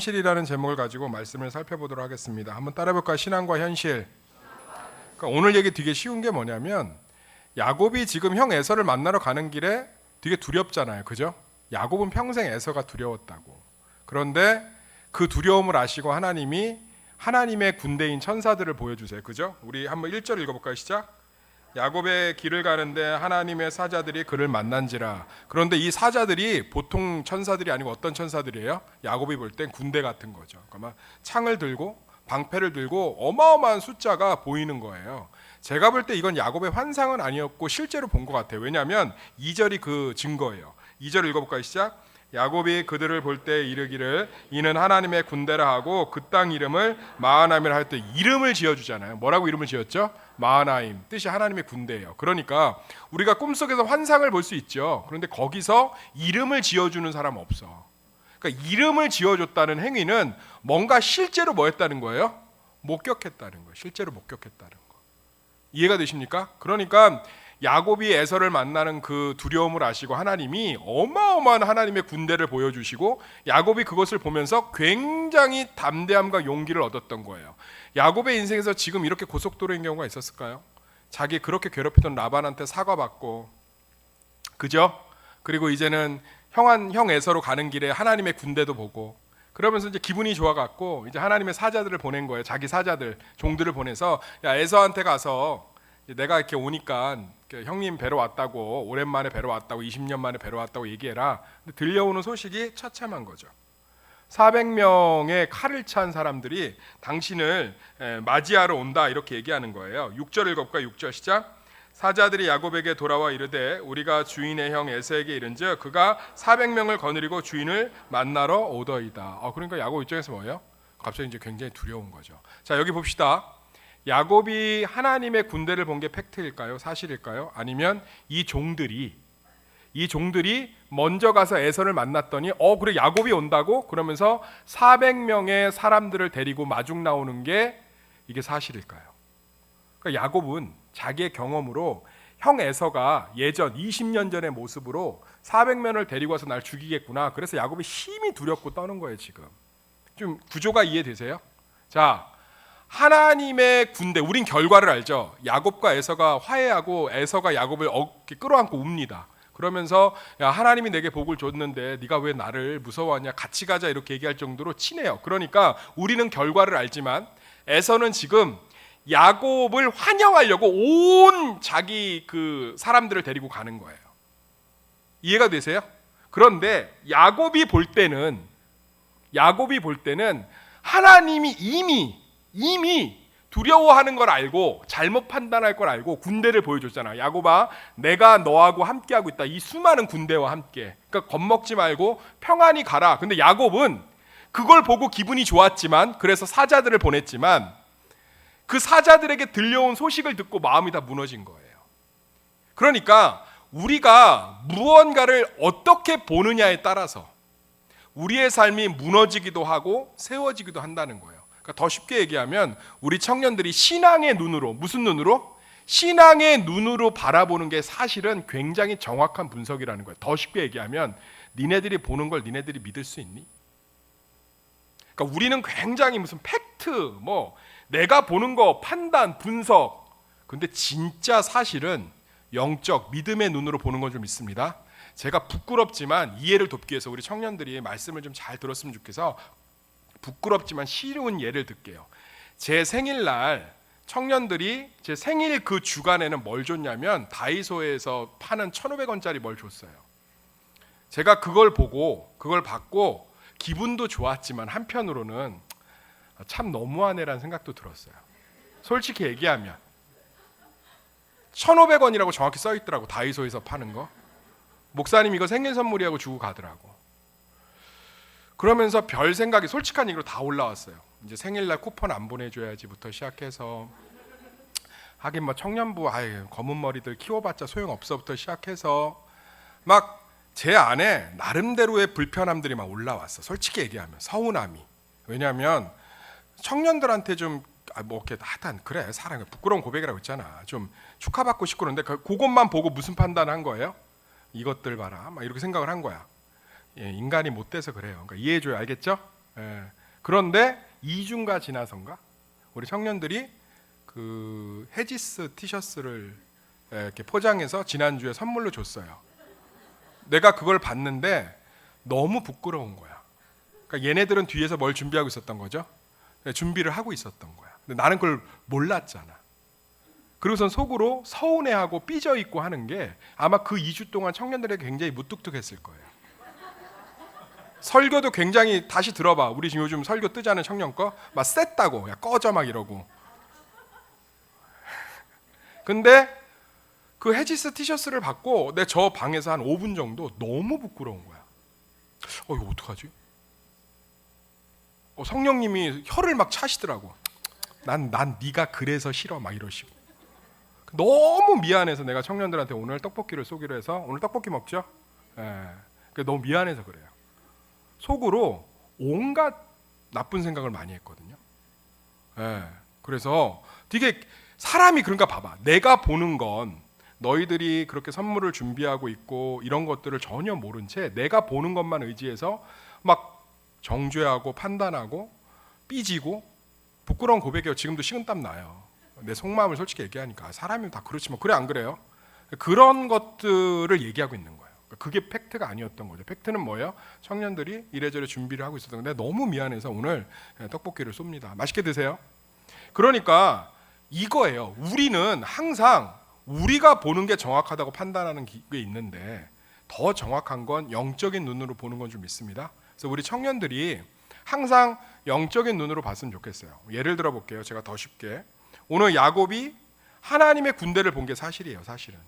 사실이라는 제목을 가지고 말씀을 살펴보도록 하겠습니다. 한번 따라해볼까요? 신앙과 현실. 그러니까 오늘 얘기 되게 쉬운 게 뭐냐면 야곱이 지금 형 에서를 만나러 가는 길에 되게 두렵잖아요. 그죠? 야곱은 평생 에서가 두려웠다고. 그런데 그 두려움을 아시고 하나님이 하나님의 군대인 천사들을 보여주세요. 그죠? 우리 한번 1절 읽어볼까요? 시작. 야곱의 길을 가는데 하나님의 사자들이 그를 만난지라. 그런데 이 사자들이 보통 천사들이 아니고 어떤 천사들이에요? 야곱이 볼 땐 군대 같은 거죠. 그러니까 창을 들고 방패를 들고 어마어마한 숫자가 보이는 거예요. 제가 볼 때 이건 야곱의 환상은 아니었고 실제로 본 것 같아요. 왜냐하면 2절이 그 증거예요. 2절 읽어볼까요? 시작. 야곱이 그들을 볼 때 이르기를 이는 하나님의 군대라 하고 그 땅 이름을 마하나임이라 할 때 이름을 지어주잖아요. 뭐라고 이름을 지었죠? 마하나임, 뜻이 하나님의 군대예요. 그러니까 우리가 꿈속에서 환상을 볼 수 있죠. 그런데 거기서 이름을 지어주는 사람 없어. 그러니까 이름을 지어줬다는 행위는 뭔가 실제로 뭐 했다는 거예요? 목격했다는 거예요. 실제로 목격했다는 거. 이해가 되십니까? 그러니까 야곱이 에서를 만나는 그 두려움을 아시고 하나님이 어마어마한 하나님의 군대를 보여주시고 야곱이 그것을 보면서 굉장히 담대함과 용기를 얻었던 거예요. 야곱의 인생에서 지금 이렇게 고속도로인 경우가 있었을까요? 자기 그렇게 괴롭히던 라반한테 사과받고, 그죠? 그리고 이제는 형 에서로 가는 길에 하나님의 군대도 보고, 그러면서 이제 기분이 좋아갖고 이제 하나님의 사자들을 보낸 거예요. 자기 사자들, 종들을 보내서 야 에서한테 가서 내가 이렇게 오니까 형님 뵈러 왔다고, 오랜만에 뵈러 왔다고, 20년 만에 뵈러 왔다고 얘기해라. 근데 들려오는 소식이 처참한 거죠. 400명의 칼을 찬 사람들이 당신을 맞이하러 온다 이렇게 얘기하는 거예요. 6절 읽어볼까? 6절 시작. 사자들이 야곱에게 돌아와 이르되 우리가 주인의 형 에서에게 이른즉 그가 400명을 거느리고 주인을 만나러 오더이다. 그러니까 야곱 입장에서 뭐예요? 갑자기 이제 굉장히 두려운 거죠. 자, 여기 봅시다. 야곱이 하나님의 군대를 본 게 팩트일까요? 사실일까요? 아니면 이 종들이 먼저 가서 에서를 만났더니 그래 야곱이 온다고? 그러면서 400명의 사람들을 데리고 마중 나오는 게 이게 사실일까요? 그러니까 야곱은 자기의 경험으로 형 에서가 예전 20년 전의 모습으로 400명을 데리고 와서 날 죽이겠구나. 그래서 야곱이 힘이 두렵고 떠는 거예요. 지금 좀 구조가 이해되세요? 자, 하나님의 군대, 우린 결과를 알죠. 야곱과 에서가 화해하고 에서가 야곱을 어깨 끌어안고 웁니다. 그러면서 야 하나님이 내게 복을 줬는데 네가 왜 나를 무서워하냐, 같이 가자 이렇게 얘기할 정도로 친해요. 그러니까 우리는 결과를 알지만 에서는 지금 야곱을 환영하려고 온 자기 그 사람들을 데리고 가는 거예요. 이해가 되세요? 그런데 야곱이 볼 때는 하나님이 이미 두려워하는 걸 알고 잘못 판단할 걸 알고 군대를 보여줬잖아. 야곱아, 내가 너하고 함께하고 있다. 이 수많은 군대와 함께. 그러니까 겁먹지 말고 평안히 가라. 근데 야곱은 그걸 보고 기분이 좋았지만, 그래서 사자들을 보냈지만 그 사자들에게 들려온 소식을 듣고 마음이 다 무너진 거예요. 그러니까 우리가 무언가를 어떻게 보느냐에 따라서 우리의 삶이 무너지기도 하고 세워지기도 한다는 거예요. 더 쉽게 얘기하면 우리 청년들이 신앙의 눈으로, 무슨 눈으로? 신앙의 눈으로 바라보는 게 사실은 굉장히 정확한 분석이라는 거예요. 더 쉽게 얘기하면 니네들이 보는 걸 니네들이 믿을 수 있니? 그러니까 우리는 굉장히 무슨 팩트, 내가 보는 거 판단, 분석. 근데 진짜 사실은 영적 믿음의 눈으로 보는 건 좀 있습니다. 제가 부끄럽지만 이해를 돕기 위해서 우리 청년들이 말씀을 좀 잘 들었으면 좋겠어. 부끄럽지만 쉬운 예를 들게요. 제 생일날 청년들이 제 생일 그 주간에는 뭘 줬냐면 다이소에서 파는 1,500원짜리 뭘 줬어요. 제가 그걸 받고 기분도 좋았지만 한편으로는 참 너무하네라는 생각도 들었어요. 솔직히 얘기하면 1,500원이라고 정확히 써있더라고. 다이소에서 파는 거. 목사님 이거 생일 선물이라고 주고 가더라고. 그러면서 별 생각이, 솔직한 얘기로 다 올라왔어요. 이제 생일날 쿠폰 안 보내줘야지부터 시작해서, 하긴 청년부 검은 머리들 키워봤자 소용없어부터 시작해서 막 제 안에 나름대로의 불편함들이 막 올라왔어. 솔직히 얘기하면 서운함이. 왜냐하면 청년들한테 좀 이렇게 하여튼 그래 사랑해, 부끄러운 고백이라고 있잖아. 좀 축하받고 싶고. 그런데 그것만 보고 무슨 판단을 한 거예요? 이것들 봐라 막 이렇게 생각을 한 거야. 인간이 못 돼서 그래요. 그러니까 이해해줘요. 알겠죠? 그런데 2주가 지나선가 우리 청년들이 그 헤지스 티셔츠를 이렇게 포장해서 지난주에 선물로 줬어요. 내가 그걸 봤는데 너무 부끄러운 거야. 그러니까 얘네들은 뒤에서 뭘 준비하고 있었던 거죠? 준비를 하고 있었던 거야. 근데 나는 그걸 몰랐잖아. 그리고선 속으로 서운해하고 삐져 있고 하는 게 아마 그 2주 동안 청년들에게 굉장히 무뚝뚝했을 거예요. 설교도 굉장히 다시 들어봐. 우리 지금 요즘 설교 뜨자는 청년 거 막 셌다고 야 꺼져 막 이러고. 근데 그 헤지스 티셔츠를 받고 내 저 방에서 한 5분 정도 너무 부끄러운 거야. 이거 어떡하지? 성령님이 혀를 막 차시더라고. 난 네가 그래서 싫어 막 이러시고. 너무 미안해서 내가 청년들한테 오늘 떡볶이를 쏘기로 해서 오늘 떡볶이 먹죠? 너무 미안해서 그래요. 속으로 온갖 나쁜 생각을 많이 했거든요. 그래서 되게 사람이 그런가 봐봐. 내가 보는 건 너희들이 그렇게 선물을 준비하고 있고 이런 것들을 전혀 모른 채 내가 보는 것만 의지해서 막 정죄하고 판단하고 삐지고 부끄러운 고백이에요. 지금도 식은땀 나요. 내 속마음을 솔직히 얘기하니까 사람이 다 그렇지만 그래 안 그래요? 그런 것들을 얘기하고 있는 거예요. 그게 팩트가 아니었던 거죠. 팩트는 뭐예요? 청년들이 이래저래 준비를 하고 있었던 건데 너무 미안해서 오늘 떡볶이를 쏩니다. 맛있게 드세요. 그러니까 이거예요. 우리는 항상 우리가 보는 게 정확하다고 판단하는 게 있는데 더 정확한 건 영적인 눈으로 보는 건 좀 있습니다. 그래서 우리 청년들이 항상 영적인 눈으로 봤으면 좋겠어요. 예를 들어 볼게요. 제가 더 쉽게 오늘 야곱이 하나님의 군대를 본 게 사실이에요. 사실은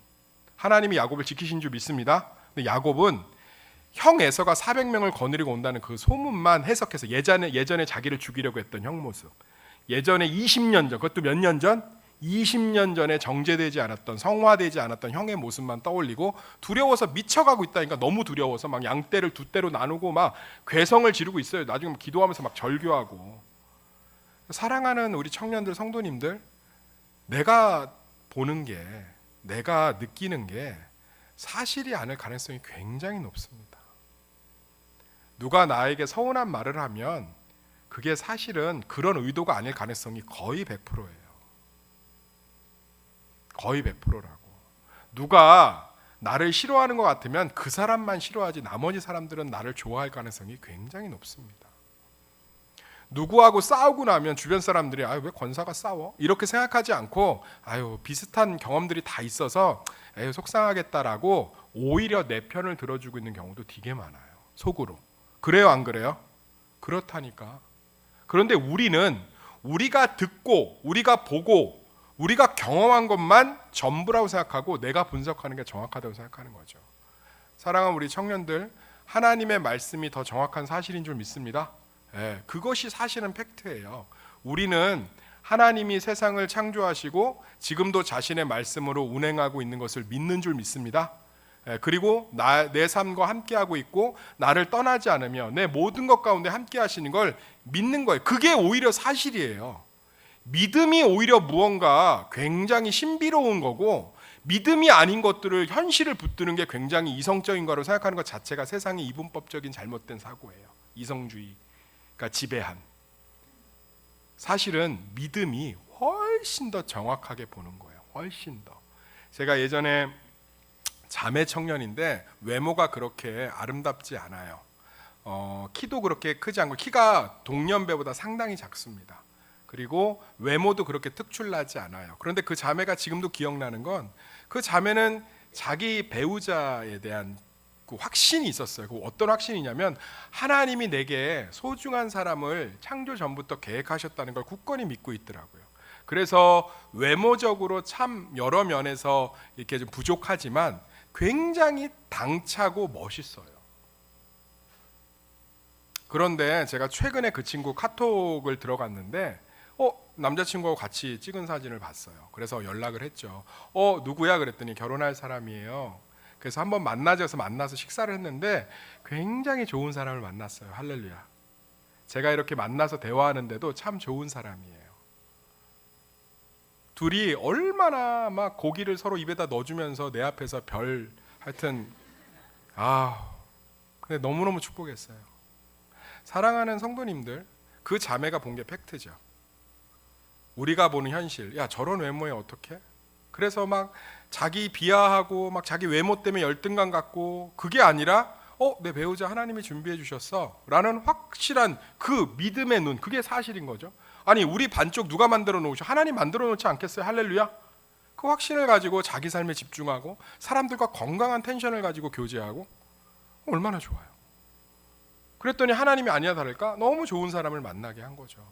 하나님이 야곱을 지키신 줄 믿습니다. 근데 야곱은 형 에서가 400명을 거느리고 온다는 그 소문만 해석해서 예전에 자기를 죽이려고 했던 형 모습, 예전에 20년 전, 그것도 몇 년 전? 20년 전에 정제되지 않았던, 성화되지 않았던 형의 모습만 떠올리고 두려워서 미쳐가고 있다니까. 너무 두려워서 막 양떼를 두 떼로 나누고 막 괴성을 지르고 있어요. 나중에 기도하면서 막 절규하고. 사랑하는 우리 청년들, 성도님들, 내가 보는 게, 내가 느끼는 게 사실이 아닐 가능성이 굉장히 높습니다. 누가 나에게 서운한 말을 하면 그게 사실은 그런 의도가 아닐 가능성이 거의 100%예요. 거의 100%라고. 누가 나를 싫어하는 것 같으면 그 사람만 싫어하지 나머지 사람들은 나를 좋아할 가능성이 굉장히 높습니다. 누구하고 싸우고 나면 주변 사람들이 왜 권사가 싸워? 이렇게 생각하지 않고 비슷한 경험들이 다 있어서 속상하겠다라고 오히려 내 편을 들어주고 있는 경우도 되게 많아요. 속으로. 그래요 안 그래요? 그렇다니까. 그런데 우리는 우리가 듣고 우리가 보고 우리가 경험한 것만 전부라고 생각하고 내가 분석하는 게 정확하다고 생각하는 거죠. 사랑하는 우리 청년들, 하나님의 말씀이 더 정확한 사실인 줄 믿습니다. 그것이 사실은 팩트예요. 우리는 하나님이 세상을 창조하시고 지금도 자신의 말씀으로 운행하고 있는 것을 믿는 줄 믿습니다. 그리고 내 삶과 함께하고 있고 나를 떠나지 않으며 내 모든 것 가운데 함께 하시는 걸 믿는 거예요. 그게 오히려 사실이에요. 믿음이 오히려 무언가 굉장히 신비로운 거고 믿음이 아닌 것들을 현실을 붙드는 게 굉장히 이성적인 거라고 생각하는 것 자체가 세상의 이분법적인 잘못된 사고예요. 이성주의가 지배한. 사실은 믿음이 훨씬 더 정확하게 보는 거예요. 훨씬 더. 제가 예전에 자매 청년인데 외모가 그렇게 아름답지 않아요. 키도 그렇게 크지 않고 키가 동년배보다 상당히 작습니다. 그리고 외모도 그렇게 특출나지 않아요. 그런데 그 자매가 지금도 기억나는 건 그 자매는 자기 배우자에 대한 그 확신이 있었어요. 그 어떤 확신이냐면 하나님이 내게 소중한 사람을 창조 전부터 계획하셨다는 걸 굳건히 믿고 있더라고요. 그래서 외모적으로 참 여러 면에서 이렇게 좀 부족하지만 굉장히 당차고 멋있어요. 그런데 제가 최근에 그 친구 카톡을 들어갔는데 남자친구하고 같이 찍은 사진을 봤어요. 그래서 연락을 했죠. 누구야? 그랬더니 결혼할 사람이에요. 그래서 한번 만나서 식사를 했는데 굉장히 좋은 사람을 만났어요. 할렐루야. 제가 이렇게 만나서 대화하는데도 참 좋은 사람이에요. 둘이 얼마나 막 고기를 서로 입에다 넣어주면서 내 앞에서 하여튼 근데 너무너무 축복했어요. 사랑하는 성도님들, 그 자매가 본 게 팩트죠. 우리가 보는 현실, 야 저런 외모에 어떡해? 그래서 막 자기 비하하고 막 자기 외모 때문에 열등감 갖고, 그게 아니라 내 배우자 하나님이 준비해 주셨어 라는 확실한 그 믿음의 눈, 그게 사실인 거죠. 아니 우리 반쪽 누가 만들어 놓으셔? 하나님 만들어 놓지 않겠어요? 할렐루야. 그 확신을 가지고 자기 삶에 집중하고 사람들과 건강한 텐션을 가지고 교제하고, 얼마나 좋아요. 그랬더니 하나님이 아니야 다를까 너무 좋은 사람을 만나게 한 거죠.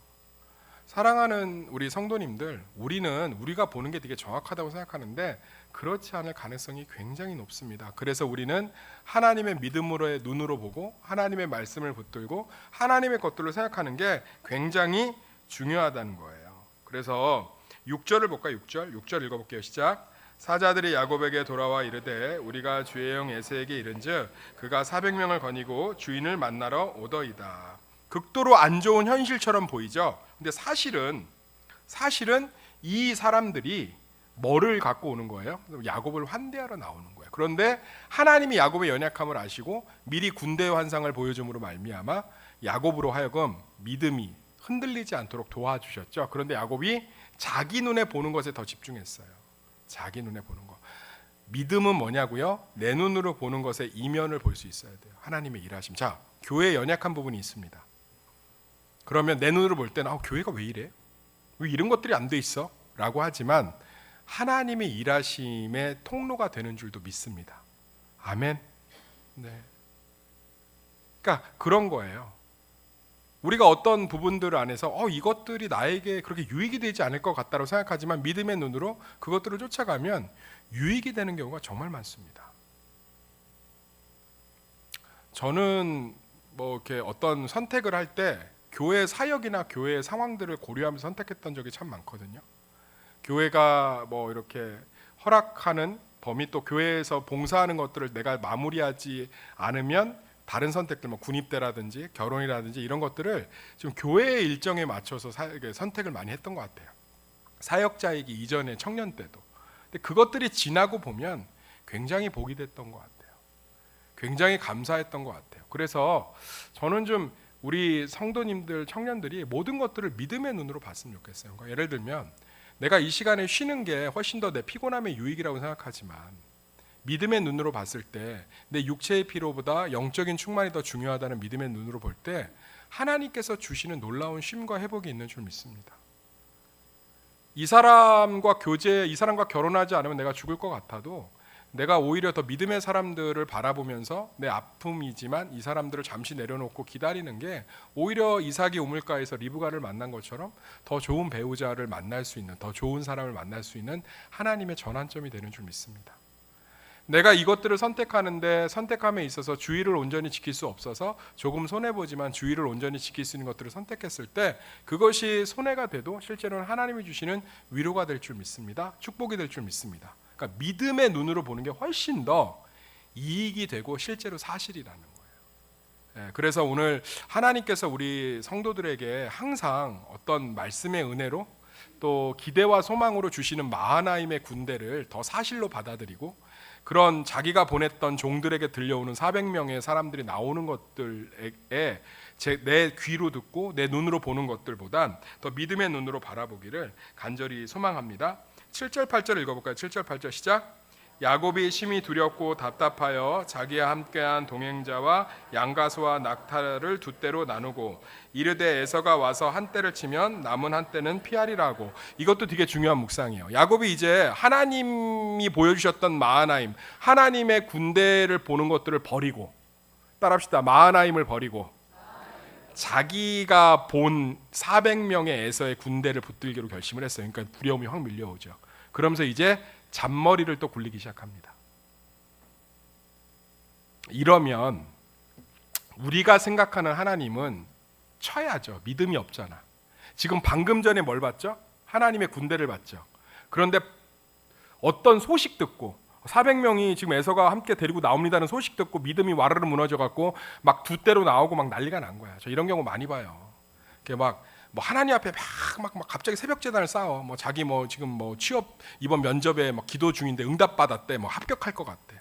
사랑하는 우리 성도님들, 우리는 우리가 보는 게 되게 정확하다고 생각하는데 그렇지 않을 가능성이 굉장히 높습니다. 그래서 우리는 하나님의 믿음으로의 눈으로 보고 하나님의 말씀을 붙들고 하나님의 것들을 생각하는 게 굉장히 중요하다는 거예요. 그래서 6절을 볼까요? 6절 읽어볼게요. 시작. 사자들이 야곱에게 돌아와 이르되 우리가 주의 영 에서에게 이른즉 그가 400명을 거니고 주인을 만나러 오더이다. 극도로 안 좋은 현실처럼 보이죠. 근데 사실은 이 사람들이 뭐를 갖고 오는 거예요? 야곱을 환대하러 나오는 거예요. 그런데 하나님이 야곱의 연약함을 아시고 미리 군대의 환상을 보여줌으로 말미암아 야곱으로 하여금 믿음이 흔들리지 않도록 도와주셨죠. 그런데 야곱이 자기 눈에 보는 것에 더 집중했어요. 자기 눈에 보는 거. 믿음은 뭐냐고요? 내 눈으로 보는 것의 이면을 볼 수 있어야 돼요. 하나님의 일하심. 자, 교회에 연약한 부분이 있습니다. 그러면 내 눈으로 볼 때는 교회가 왜 이래? 왜 이런 것들이 안 돼 있어? 라고 하지만 하나님의 일하심의 통로가 되는 줄도 믿습니다. 아멘. 네. 그러니까 그런 거예요. 우리가 어떤 부분들 안에서 이것들이 나에게 그렇게 유익이 되지 않을 것 같다고 생각하지만 믿음의 눈으로 그것들을 쫓아가면 유익이 되는 경우가 정말 많습니다. 저는 이렇게 어떤 선택을 할 때 교회 사역이나 교회의 상황들을 고려하면서 선택했던 적이 참 많거든요. 교회가 이렇게 허락하는 범위, 또 교회에서 봉사하는 것들을 내가 마무리하지 않으면 다른 선택들, 군입대라든지 결혼이라든지 이런 것들을 지금 교회의 일정에 맞춰서 선택을 많이 했던 것 같아요. 사역자이기 이전에 청년 때도. 근데 그것들이 지나고 보면 굉장히 복이 됐던 것 같아요. 굉장히 감사했던 것 같아요. 그래서 저는 좀 우리 성도님들, 청년들이 모든 것들을 믿음의 눈으로 봤으면 좋겠어요. 그러니까 예를 들면 내가 이 시간에 쉬는 게 훨씬 더 내 피곤함의 유익이라고 생각하지만 믿음의 눈으로 봤을 때 내 육체의 피로보다 영적인 충만이 더 중요하다는 믿음의 눈으로 볼 때 하나님께서 주시는 놀라운 쉼과 회복이 있는 줄 믿습니다. 이 사람과 결혼하지 않으면 내가 죽을 것 같아도 내가 오히려 더 믿음의 사람들을 바라보면서 내 아픔이지만 이 사람들을 잠시 내려놓고 기다리는 게 오히려 이삭이 우물가에서 리브가를 만난 것처럼 더 좋은 배우자를 만날 수 있는, 더 좋은 사람을 만날 수 있는 하나님의 전환점이 되는 줄 믿습니다. 내가 이것들을 선택함에 있어서 주의를 온전히 지킬 수 없어서 조금 손해보지만 주의를 온전히 지킬 수 있는 것들을 선택했을 때 그것이 손해가 돼도 실제로는 하나님이 주시는 위로가 될 줄 믿습니다. 축복이 될 줄 믿습니다. 그러니까 믿음의 눈으로 보는 게 훨씬 더 이익이 되고 실제로 사실이라는 거예요. 그래서 오늘 하나님께서 우리 성도들에게 항상 어떤 말씀의 은혜로 또 기대와 소망으로 주시는 마하나임의 군대를 더 사실로 받아들이고 그런 자기가 보냈던 종들에게 들려오는 400명의 사람들이 나오는 것들에 내 귀로 듣고 내 눈으로 보는 것들보단 더 믿음의 눈으로 바라보기를 간절히 소망합니다. 7절 8절 읽어볼까요? 7절 8절 시작. 야곱이 심히 두렵고 답답하여 자기와 함께한 동행자와 양가소와 낙타를 두 떼로 나누고 이르되 에서가 와서 한 떼를 치면 남은 한 떼는 피하리라고. 이것도 되게 중요한 묵상이에요. 야곱이 이제 하나님이 보여주셨던 마하나임, 하나님의 군대를 보는 것들을 버리고, 따라합시다. 마하나임을 버리고 자기가 본 400명의 에서의 군대를 붙들기로 결심을 했어요. 그러니까 두려움이 확 밀려오죠. 그러면서 이제 잔머리를 또 굴리기 시작합니다. 이러면 우리가 생각하는 하나님은 쳐야죠. 믿음이 없잖아. 지금 방금 전에 뭘 봤죠? 하나님의 군대를 봤죠. 그런데 어떤 소식 듣고 400명이 지금 에서가 함께 데리고 나옵니다는 소식 듣고 믿음이 와르르 무너져갖고 막 두 떼로 나오고 막 난리가 난 거야. 저 이런 경우 많이 봐요. 이렇게 막 하나님 앞에 막 갑자기 새벽 제단을 쌓어. 자기 지금 취업 이번 면접에 기도 중인데 응답 받았대. 합격할 것 같대.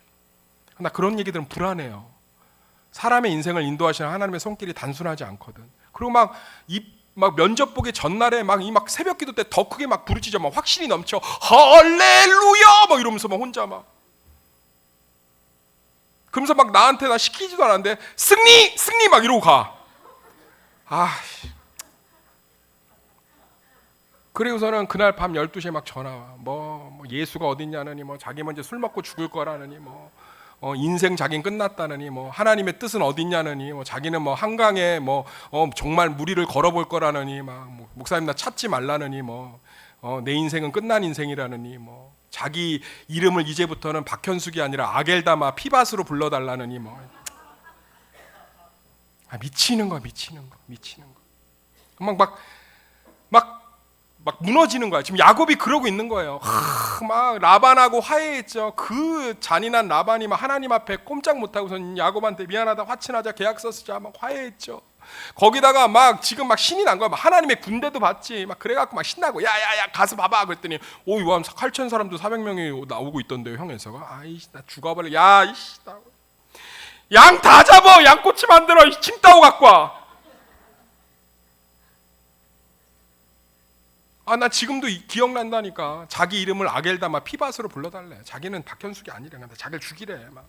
나 그런 얘기들은 불안해요. 사람의 인생을 인도하시는 하나님의 손길이 단순하지 않거든. 그리고 막 면접 보기 전날에 막 새벽 기도 때 더 크게 막 부르짖어 막 확신이 넘쳐 할렐루야 막 이러면서 막 혼자 막 그러면서 막 나한테 나 시키지도 않았는데 승리 막 이러고 가. 그리고서는 그날 밤 12시에 막 전화 와. 뭐 예수가 어딨냐느니 뭐 자기 먼저 술 먹고 죽을 거라느니 뭐 인생 자긴 끝났다느니 뭐 하나님의 뜻은 어딨냐느니 뭐 자기는 뭐 한강에 뭐 정말 무리를 걸어볼 거라느니 막 목사님 나 찾지 말라느니 뭐 내 인생은 끝난 인생이라느니 뭐 자기 이름을 이제부터는 박현숙이 아니라 아겔다마 피밭으로 불러달라느니 뭐 미치는 거. 막 무너지는 거야. 지금 야곱이 그러고 있는 거예요. 막 라반하고 화해했죠. 그 잔인한 라반이 막 하나님 앞에 꼼짝 못하고선 야곱한테 미안하다 화친하자 계약서 쓰자 막 화해했죠. 거기다가 막 지금 막 신이 난 거야. 막 하나님의 군대도 봤지. 막 그래갖고 막 신나고 야야야 가서 봐봐 그랬더니 와 8천 사람도 400명이 나오고 있던데요 형에서가. 아이씨 나 죽어버려. 야 이씨 양 다 잡아. 양꼬치 만들어. 침 따오 갖고 와. 나 지금도 기억난다니까. 자기 이름을 아겔다마 피밭으로 불러달래. 자기는 박현숙이 아니래. 자기를 죽이래. 막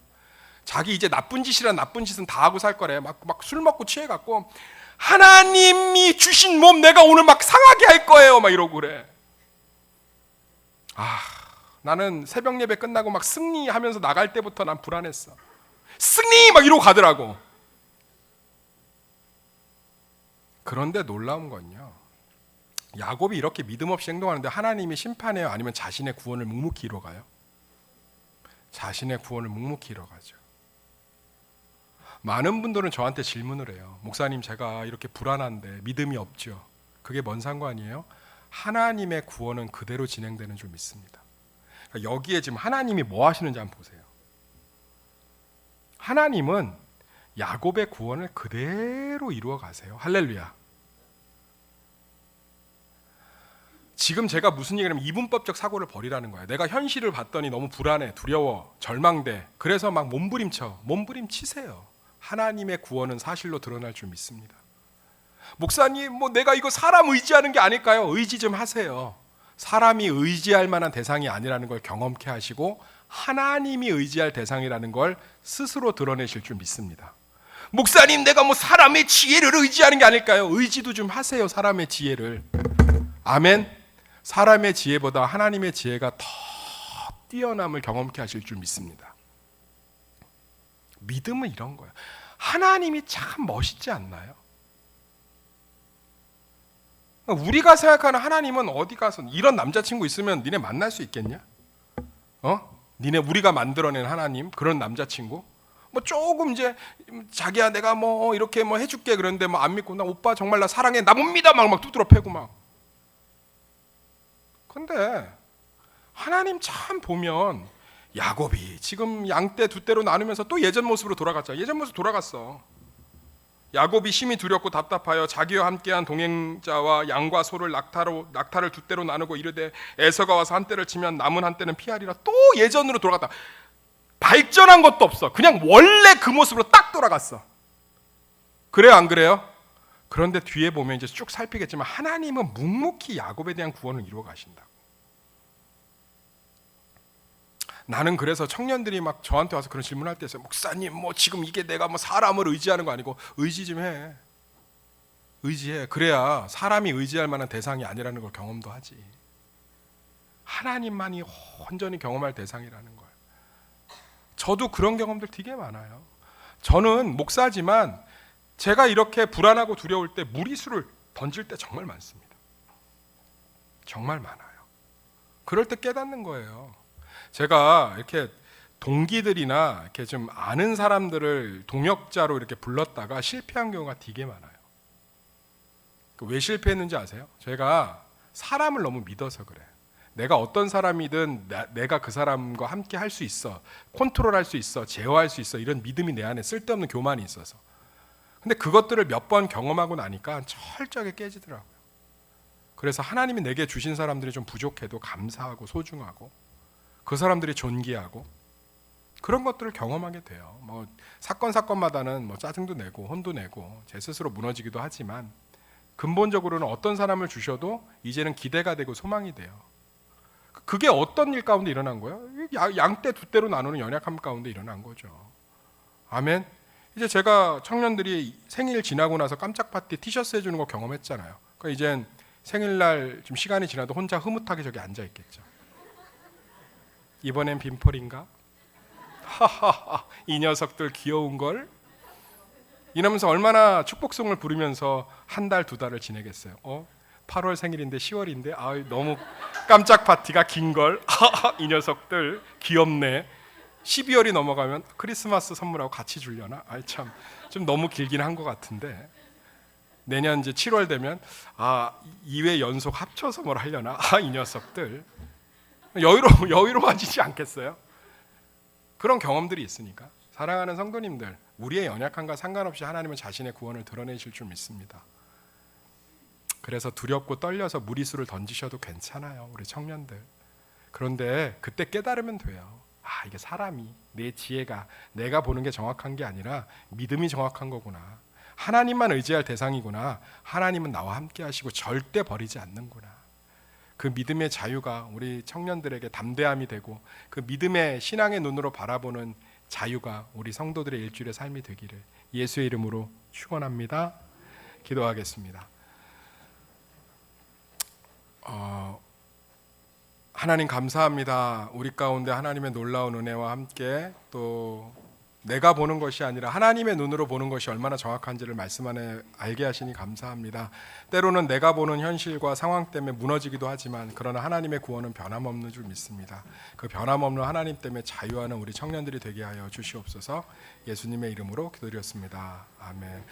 자기 이제 나쁜 짓은 다 하고 살 거래. 막 술 먹고 취해갖고 하나님이 주신 몸 내가 오늘 막 상하게 할 거예요. 막 이러고 그래. 나는 새벽 예배 끝나고 막 승리하면서 나갈 때부터 난 불안했어. 승리 막 이러고 가더라고. 그런데 놀라운 건요. 야곱이 이렇게 믿음 없이 행동하는데 하나님이 심판해요? 아니면 자신의 구원을 묵묵히 이뤄가요? 자신의 구원을 묵묵히 이뤄가죠. 많은 분들은 저한테 질문을 해요. 목사님 제가 이렇게 불안한데 믿음이 없죠. 그게 뭔 상관이에요? 하나님의 구원은 그대로 진행되는 줄 믿습니다. 그러니까 여기에 지금 하나님이 뭐 하시는지 한번 보세요. 하나님은 야곱의 구원을 그대로 이루어 가세요. 할렐루야. 지금 제가 무슨 얘기냐면 이분법적 사고를 버리라는 거예요. 내가 현실을 봤더니 너무 불안해, 두려워, 절망돼. 그래서 막 몸부림치세요. 하나님의 구원은 사실로 드러날 줄 믿습니다. 목사님 뭐 내가 이거 사람 의지하는 게 아닐까요? 의지 좀 하세요. 사람이 의지할 만한 대상이 아니라는 걸 경험케 하시고 하나님이 의지할 대상이라는 걸 스스로 드러내실 줄 믿습니다. 목사님 내가 뭐 사람의 지혜를 의지하는 게 아닐까요? 의지도 좀 하세요. 사람의 지혜를. 아멘. 사람의 지혜보다 하나님의 지혜가 더 뛰어남을 경험케 하실 줄 믿습니다. 믿음은 이런 거예요. 하나님이 참 멋있지 않나요? 우리가 생각하는 하나님은 어디 가서 이런 남자친구 있으면 니네 만날 수 있겠냐? 니네 우리가 만들어낸 하나님 그런 남자친구? 뭐 조금 이제 자기야 내가 뭐 이렇게 뭐 해줄게 그런데 뭐 안 믿고 나 오빠 정말 나 사랑해 나 못 믿어 막 두드러 패고 막. 근데 하나님 참 보면 야곱이 지금 양떼 두 떼로 나누면서 또 예전 모습으로 돌아갔죠. 예전 모습 돌아갔어. 야곱이 심히 두렵고 답답하여 자기와 함께한 동행자와 양과 소를 낙타를 두 떼로 나누고 이르되 에서가 와서 한 떼를 치면 남은 한 떼는 피하리라. 또 예전으로 돌아갔다. 발전한 것도 없어. 그냥 원래 그 모습으로 딱 돌아갔어. 그래요 안 그래요? 그런데 뒤에 보면 이제 쭉 살피겠지만 하나님은 묵묵히 야곱에 대한 구원을 이루어 가신다고. 나는 그래서 청년들이 막 저한테 와서 그런 질문할 때 있어요. 목사님 뭐 지금 이게 내가 뭐 사람을 의지하는 거 아니고 의지 좀 해. 의지해. 그래야 사람이 의지할 만한 대상이 아니라는 걸 경험도 하지. 하나님만이 온전히 경험할 대상이라는 걸. 저도 그런 경험들 되게 많아요. 저는 목사지만 제가 이렇게 불안하고 두려울 때 무리수를 던질 때 정말 많습니다. 정말 많아요. 그럴 때 깨닫는 거예요. 제가 이렇게 동기들이나 이렇게 좀 아는 사람들을 동역자로 이렇게 불렀다가 실패한 경우가 되게 많아요. 왜 실패했는지 아세요? 제가 사람을 너무 믿어서 그래. 내가 어떤 사람이든 내가 그 사람과 함께 할 수 있어, 컨트롤할 수 있어, 제어할 수 있어, 이런 믿음이 내 안에 쓸데없는 교만이 있어서. 근데 그것들을 몇 번 경험하고 나니까 철저하게 깨지더라고요. 그래서 하나님이 내게 주신 사람들이 좀 부족해도 감사하고 소중하고 그 사람들이 존귀하고 그런 것들을 경험하게 돼요. 뭐 사건마다는 뭐 짜증도 내고 혼도 내고 제 스스로 무너지기도 하지만 근본적으로는 어떤 사람을 주셔도 이제는 기대가 되고 소망이 돼요. 그게 어떤 일 가운데 일어난 거예요? 양떼 두 떼로 나누는 연약함 가운데 일어난 거죠. 아멘. 이제 제가 청년들이 생일 지나고 나서 깜짝 파티 티셔츠 해주는 거 경험했잖아요. 그러니까 이젠 생일날 좀 시간이 지나도 혼자 흐뭇하게 저기 앉아 있겠죠. 이번엔 빈폴인가? 하하하, 이 녀석들 귀여운 걸. 이러면서 얼마나 축복송을 부르면서 한 달, 두 달을 지내겠어요. 8월 생일인데 10월인데 너무 깜짝 파티가 긴 걸. 이 녀석들 귀엽네. 12월이 넘어가면 크리스마스 선물하고 같이 주려나? 참 좀 너무 길긴 한 것 같은데 내년 이제 7월 되면 2회 연속 합쳐서 뭘 하려나? 이 녀석들 여유로워지지 않겠어요? 그런 경험들이 있으니까 사랑하는 성도님들, 우리의 연약함과 상관없이 하나님은 자신의 구원을 드러내실 줄 믿습니다. 그래서 두렵고 떨려서 무리수를 던지셔도 괜찮아요, 우리 청년들. 그런데 그때 깨달으면 돼요. 이게 사람이, 내 지혜가, 내가 보는 게 정확한 게 아니라 믿음이 정확한 거구나. 하나님만 의지할 대상이구나. 하나님은 나와 함께 하시고 절대 버리지 않는구나. 그 믿음의 자유가 우리 청년들에게 담대함이 되고 그 믿음의 신앙의 눈으로 바라보는 자유가 우리 성도들의 일주일의 삶이 되기를 예수의 이름으로 축원합니다. 기도하겠습니다. 하나님 감사합니다. 우리 가운데 하나님의 놀라운 은혜와 함께 또 내가 보는 것이 아니라 하나님의 눈으로 보는 것이 얼마나 정확한지를 말씀 안에 알게 하시니 감사합니다. 때로는 내가 보는 현실과 상황 때문에 무너지기도 하지만 그러나 하나님의 구원은 변함없는 줄 믿습니다. 그 변함없는 하나님 때문에 자유하는 우리 청년들이 되게 하여 주시옵소서. 예수님의 이름으로 기도드렸습니다. 아멘.